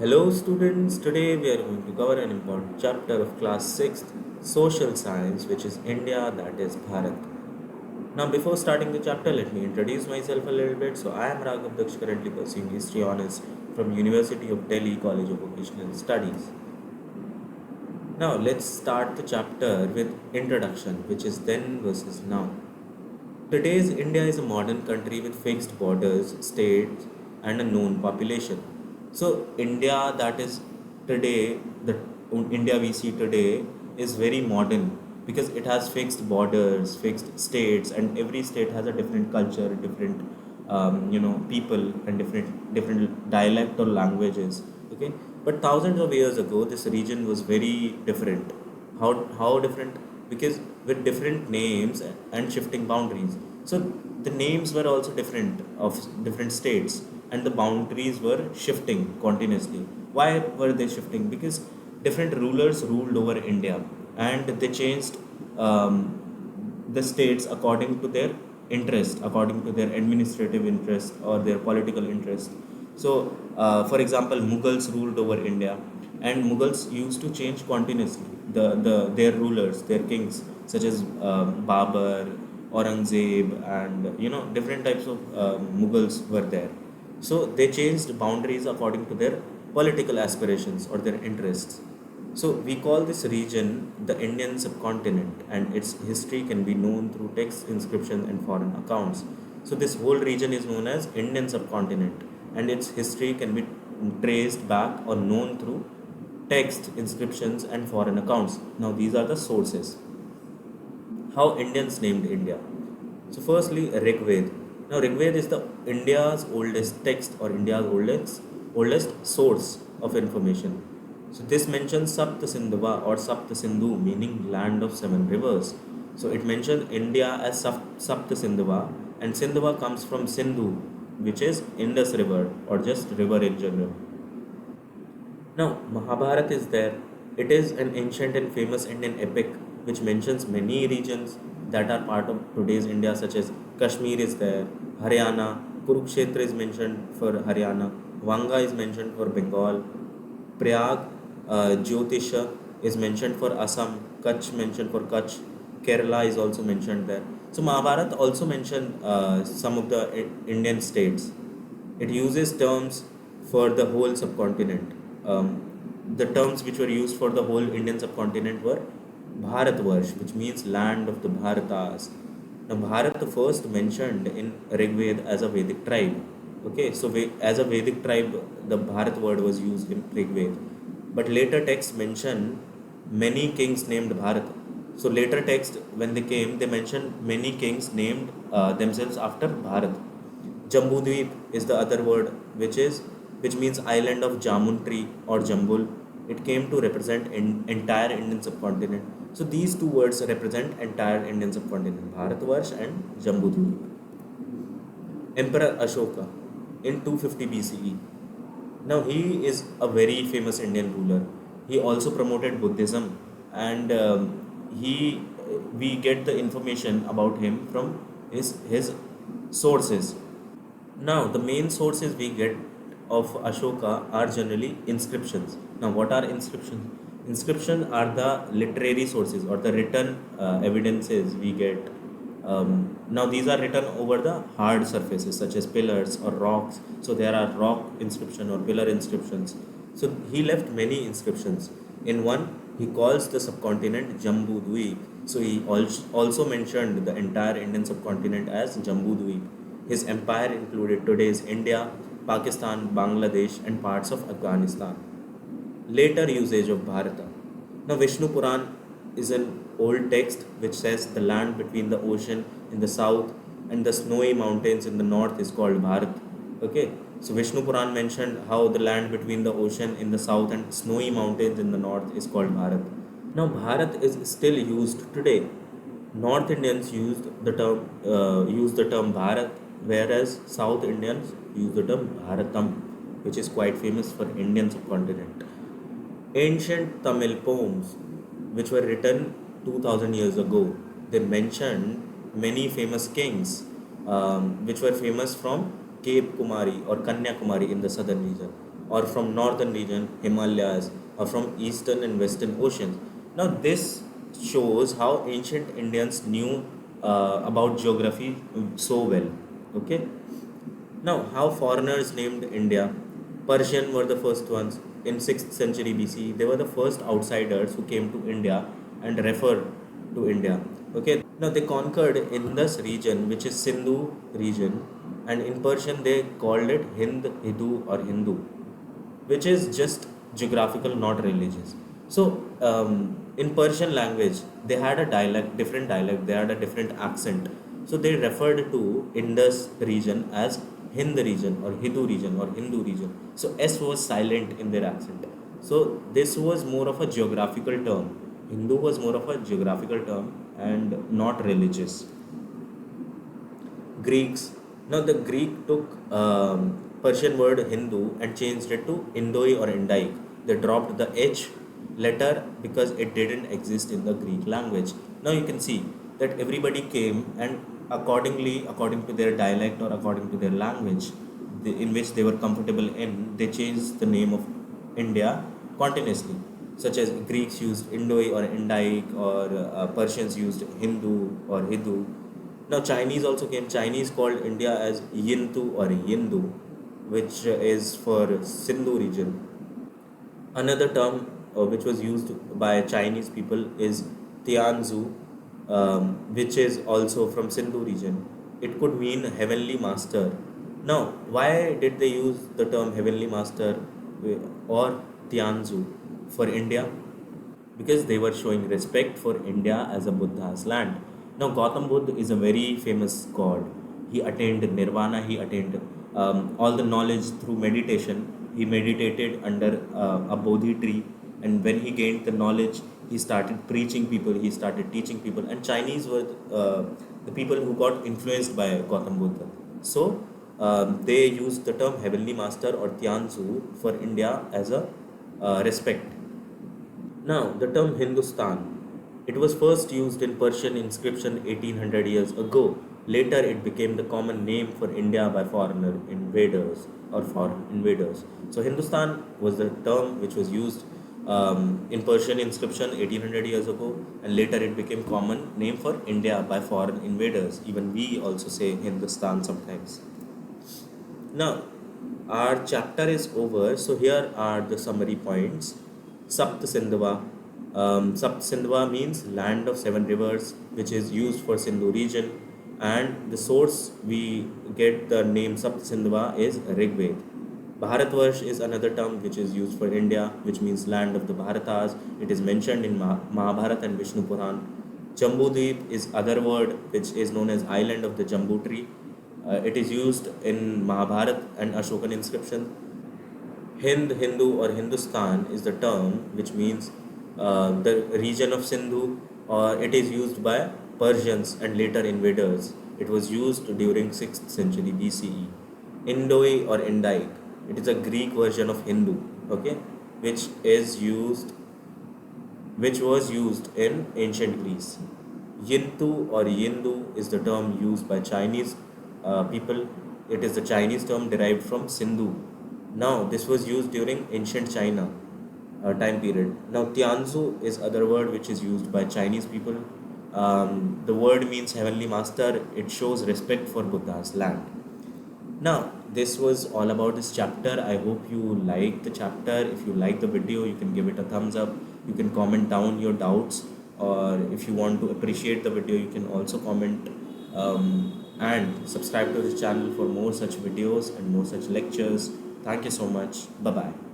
Hello students, today we are going to cover an important chapter of class 6th social science, which is India, that is Bharat. Now before starting the chapter, let me introduce myself a little bit. So I am Raghav Daksh, currently pursuing history honors from University of Delhi College of Vocational Studies. Now let's start the chapter with introduction, which is then versus now. Today's India is a modern country with fixed borders, states, and a known population. So India that is today, the India we see today is very modern because it has fixed borders, fixed states, and every state has a different culture, different people, and different dialect or languages. Okay, but thousands of years ago, this region was very different. How different? Because with different names and shifting boundaries. So the names were also different of different states, and the boundaries were shifting continuously. Why were they shifting? Because different rulers ruled over India, and they changed um, the states according to their interest, according to their administrative interest or their political interest. So, for example, Mughals ruled over India, and Mughals used to change continuously. Their rulers, their kings, such as Babur, Aurangzeb, and different types of Mughals were there. So they changed boundaries according to their political aspirations or their interests. So we call this region the Indian subcontinent, and its history can be known through text inscriptions and foreign accounts. So this whole region is known as Indian subcontinent, and its history can be traced back or known through text inscriptions and foreign accounts. Now these are the sources. How Indians named India. So firstly, Rigved. Now Rigved is the India's oldest text or India's oldest source of information. So this mentions Sapta Sindhuva or Sapta Sindhu, meaning land of seven rivers. So it mentions India as Sapta Sindhuva, and Sindhuva comes from Sindhu, which is Indus River or just river in general. Now, Mahabharata is there. It is an ancient and famous Indian epic which mentions many regions that are part of today's India, such as Kashmir is there, Haryana, Kurukshetra is mentioned for Haryana, Vanga is mentioned for Bengal, Prayag, Jyotisha is mentioned for Assam, Kutch mentioned for Kutch, Kerala is also mentioned there. So Mahabharata also mentioned some of the Indian states. It uses terms for the whole subcontinent. The terms which were used for the whole Indian subcontinent were Bharatvarsh, which means land of the Bharatas. Now, Bharat first mentioned in Rigved as a Vedic tribe. Okay, so as a Vedic tribe, the Bharat word was used in Rigved. But later texts mention many kings named Bharat. So later text, when they came, they mentioned many kings named themselves after Bharat. Jambudweep is the other word, which means island of Jamun tree or Jambul. It came to represent entire Indian subcontinent. So these two words represent entire Indian subcontinent, Bharatvarsh and Jambudweep. Emperor Ashoka in 250 BCE. Now he is a very famous Indian ruler. He also promoted Buddhism, and he we get the information about him from his sources. Now, the main sources we get of Ashoka are generally inscriptions. Now, what are inscriptions? Inscriptions are the literary sources or the written evidences we get. Now, these are written over the hard surfaces such as pillars or rocks. So, there are rock inscription or pillar inscriptions. So, he left many inscriptions. In one, he calls the subcontinent Jambu Dweep. So, he also mentioned the entire Indian subcontinent as Jambu Dweep. His empire included today's India, Pakistan, Bangladesh, and parts of Afghanistan. Later usage of Bharata. Now, Vishnu Puran is an old text which says the land between the ocean in the south and the snowy mountains in the north is called Bharat. Okay, so Vishnu Puran mentioned how the land between the ocean in the south and snowy mountains in the north is called Bharat. Now, Bharat is still used today. North Indians use the term Bharat, whereas South Indians use the term Bharatam, which is quite famous for Indian subcontinent. Ancient Tamil poems, which were written 2000 years ago, they mentioned many famous kings, which were famous from Cape Kumari or Kanyakumari in the southern region. or from northern region, Himalayas, or from eastern and western oceans. Now this shows how ancient Indians knew about geography so well. Okay. Now, how foreigners named India. Persian were the first ones in 6th century BC. They were the first outsiders who came to India and referred to India. Okay. Now they conquered Indus region, which is Sindhu region, and in Persian they called it Hind, Hidu, or Hindu, which is just geographical, not religious. So, in Persian language, they had a dialect, different dialect, they had a different accent. So, they referred to Indus region as Hind region or Hidu region or Hindu region. So, S was silent in their accent. So, this was more of a geographical term. Hindu was more of a geographical term and not religious. Greeks. Now the Greek took Persian word Hindu and changed it to Indoi or Indaic. They dropped the H letter because it didn't exist in the Greek language. Now you can see that everybody came and accordingly, according to their dialect or according to their language, in which they were comfortable in, they changed the name of India continuously. Such as Greeks used Indoi or Indaic, or Persians used Hindu or Hidu. Now Chinese also came. Chinese called India as Yintu or Yindu, which is for Sindhu region. Another term which was used by Chinese people is Tianzu, which is also from Sindhu region. It could mean heavenly master. Now, why did they use the term heavenly master or Tianzu for India? Because they were showing respect for India as a Buddha's land. Now, Gautam Buddha is a very famous god. He attained nirvana, he attained all the knowledge through meditation. He meditated under a Bodhi tree, and when he gained the knowledge, he started preaching people, he started teaching people, and Chinese were the people who got influenced by Gautam Buddha. So, they used the term heavenly master or Tianzu for India as a respect. Now, the term Hindustan. It was first used in Persian inscription 1800 years ago. Later, it became the common name for India by foreigner invaders or foreign invaders. So, Hindustan was the term which was used in Persian inscription 1800 years ago, and later it became common name for India by foreign invaders. Even we also say Hindustan sometimes. Now, our chapter is over, so here are the summary points. Sapt Sindhava. Sapt Sindhava means land of seven rivers, which is used for Sindhu region, and the source we get the name Sapt Sindhava is Rig Veda. Bharatvarsh is another term which is used for India, which means land of the Bharatas. It is mentioned in Mahabharata and Vishnu Puran. Jambudvip is other word which is known as island of the Jambu tree. It is used in Mahabharata and Ashokan inscription. Hind, Hindu, or Hindustan is the term which means the region of Sindhu, or it is used by Persians and later invaders. It was used during 6th century BCE. Indoi or Indaic, it is a Greek version of Hindu, okay, which is used, which was used in ancient Greece. Yintu or Yindu is the term used by Chinese people. It is the Chinese term derived from Sindhu. Now, this was used during ancient China time period. Now, Tianzu is other word which is used by Chinese people. The word means heavenly master. It shows respect for Buddha's land. Now, this was all about this chapter. I hope you like the chapter. If you like the video, you can give it a thumbs up. You can comment down your doubts, or if you want to appreciate the video, you can also comment, and subscribe to this channel for more such videos and more such lectures. Thank you so much. Bye bye.